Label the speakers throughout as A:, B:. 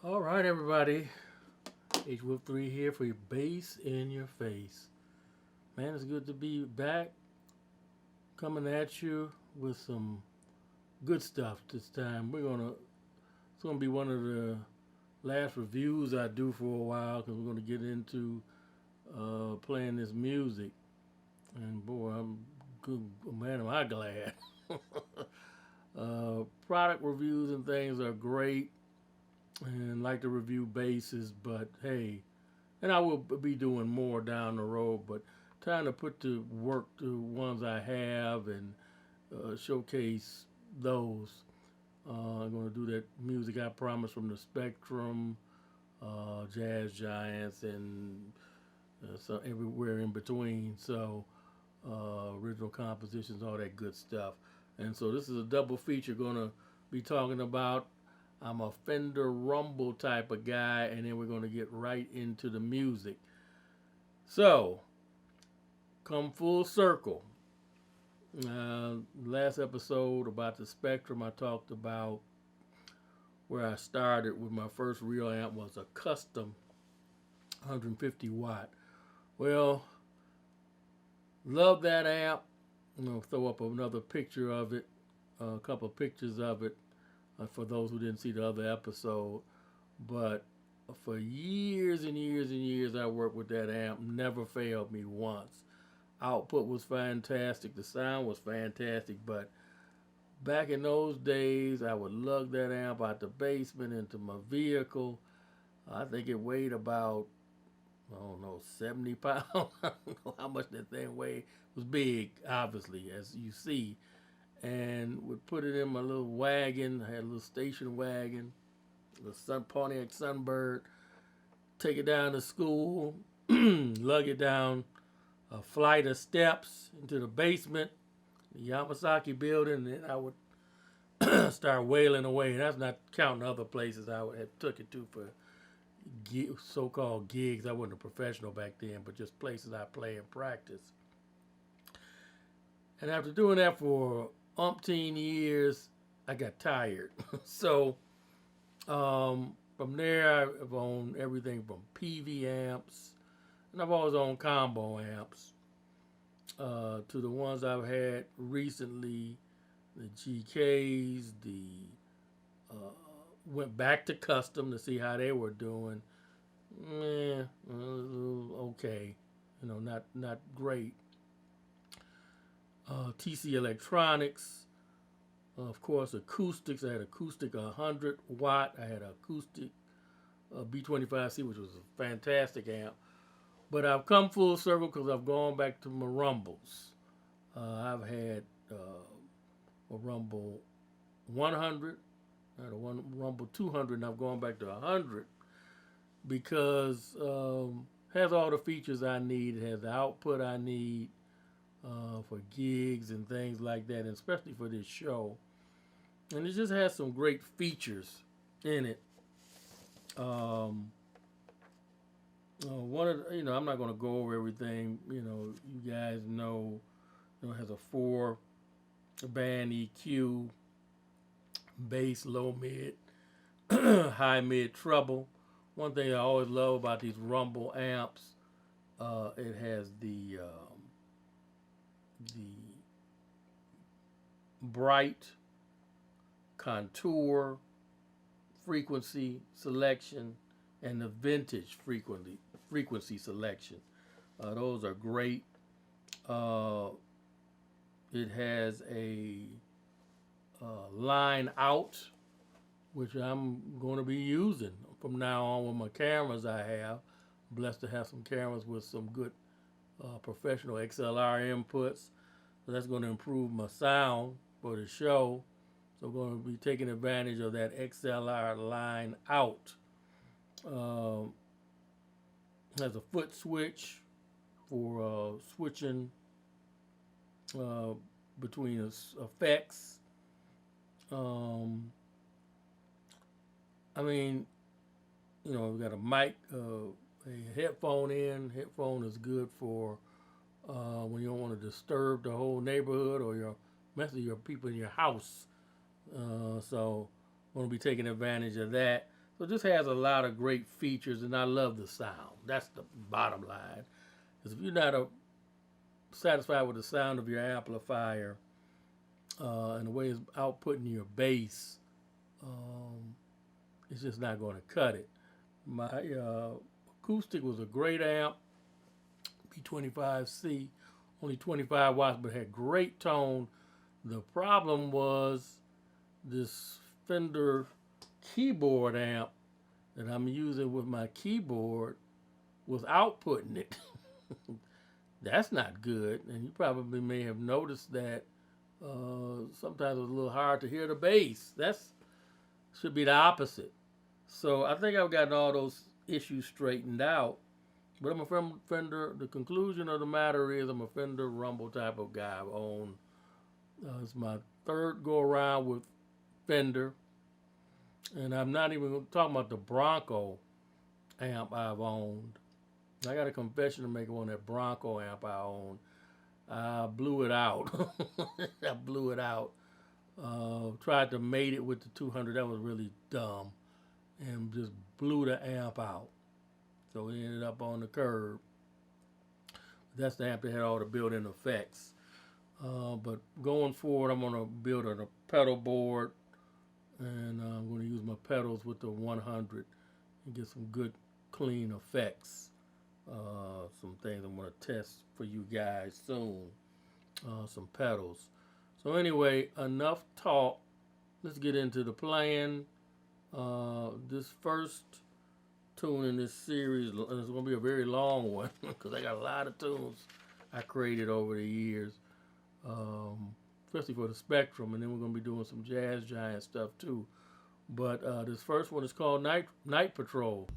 A: All right, everybody. HWIP3 here for your bass in your face. Man, it's good to be back, coming at you with some good stuff this time. It's gonna be one of the last reviews I do for a while because we're gonna get into playing this music. And boy, I'm good. Man, am I glad. Product reviews and things are great, and like to review basses, but hey, and I will be doing more down the road, but trying to put to work the ones I have and showcase those. I'm going to do that music I promised from the Spectrum, Jazz Giants, and so everywhere in between. So original compositions, all that good stuff. And so this is a double feature. Going to be talking about. I'm a Fender Rumble type of guy, and then we're going to get right into the music. So, come full circle. Last episode about the Spectrum, I talked about where I started with my first real amp was a custom 150 watt. Well, love that amp. I'm gonna throw up another picture of it, a couple of pictures of it for those who didn't see the other episode. But for years and years and years, I worked with that amp. Never failed me once. Output was fantastic. The sound was fantastic. But back in those days, I would lug that amp out the basement into my vehicle. I think it weighed about, I don't know, 70 pounds. I don't know how much that thing weighed. It was big, obviously, as you see. And would put it in my little wagon. I had a little station wagon, the Pontiac Sunbird. Take it down to school, lug it down a flight of steps into the basement, the Yamasaki building, and then I would start wailing away. And that's not counting other places I would have took it to for so-called gigs. I wasn't a professional back then, but just places I play and practice. And after doing that for umpteen years, I got tired. So from there, I've owned everything from PV amps, and I've always owned combo amps, to the ones I've had recently, the GKs, uh, went back to custom to see how they were doing. Okay, not great. TC Electronics, of course, acoustics. I had acoustic 100 watt. I had acoustic B25C, which was a fantastic amp. But I've come full circle because I've gone back to my Rumbles. I've had a Rumble 100, I had a Rumble 200, and I've gone back to 100 because it has all the features I need. It has the output I need for gigs and things like that, and especially for this show. And it just has some great features in it. One of I'm not going to go over everything. You guys know, it has a 4-band EQ, bass, low mid, high mid treble. One thing I always love about these Rumble amps, it has the bright contour frequency selection and the vintage frequency selection. Those are great. It has a line out, which I'm going to be using from now on with my cameras I have. I'm blessed to have some cameras with some good professional XLR inputs. So that's going to improve my sound for the show. So I'm going to be taking advantage of that XLR line out. Has a foot switch for switching between effects. I mean, we've got a mic, a headphone in. Headphone is good for when you don't want to disturb the whole neighborhood or your people in your house. So I'm going to be taking advantage of that. So this has a lot of great features, and I love the sound. That's the bottom line. Because if you're not satisfied with the sound of your amplifier and the way it's outputting your bass, it's just not going to cut it. My acoustic was a great amp, B25C, only 25 watts, but had great tone. The problem was this Fender keyboard amp that I'm using with my keyboard was outputting it. That's not good, and you probably may have noticed that sometimes it's a little hard to hear the bass. That's should be the opposite. So I think I've gotten all those issues straightened out. But I'm a Fender. The conclusion of the matter is I'm a Fender Rumble type of guy. I own. It's my third go around with Fender, and I'm not even talking about the Bronco amp I've owned. I got a confession to make on that Bronco amp I own. I blew it out. I blew it out. Tried to mate it with the 200. That was really dumb, and just blew the amp out. So it ended up on the curb. That's the amp that had all the built-in effects. But going forward, I'm going to build a pedal board, and I'm going to use my pedals with the 100 and get some good, clean effects. Some things I'm going to test for you guys soon. Some pedals. So anyway, enough talk. Let's get into the playing. This first tune in this series is going to be a very long one because I got a lot of tunes I created over the years, especially for the Spectrum, and then we're going to be doing some Jazz Giant stuff too. But this first one is called Night Patrol.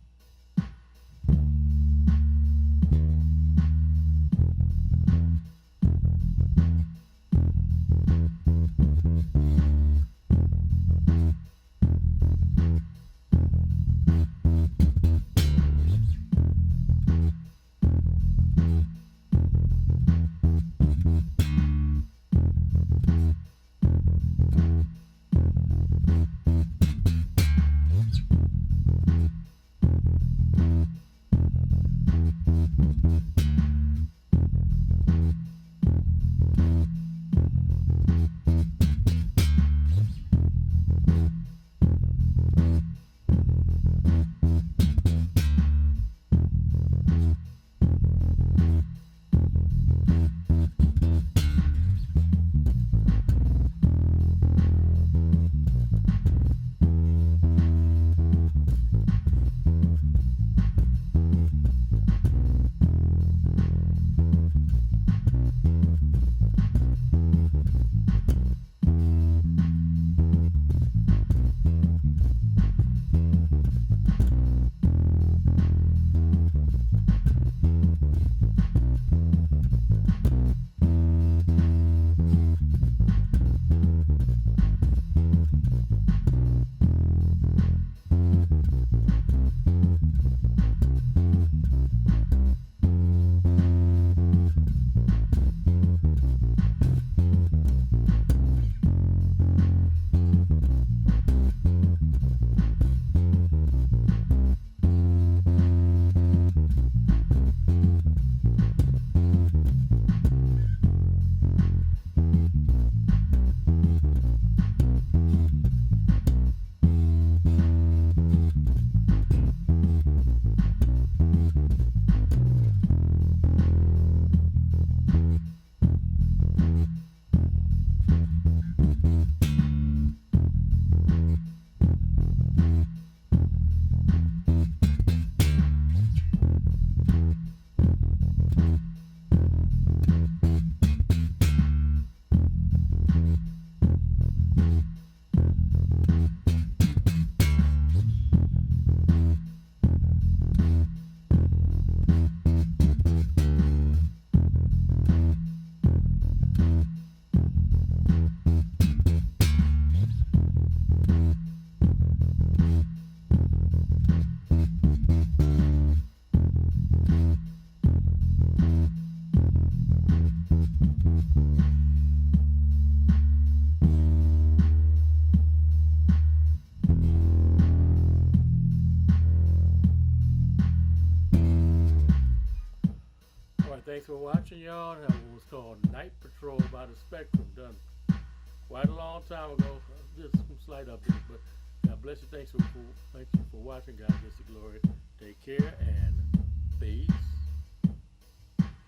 A: Alright, thanks for watching, y'all. That was called Night Patrol by the Spectrum, done quite a long time ago. Just some slight updates, but God bless you. Thank you for watching. God bless you, glory. Take care and peace.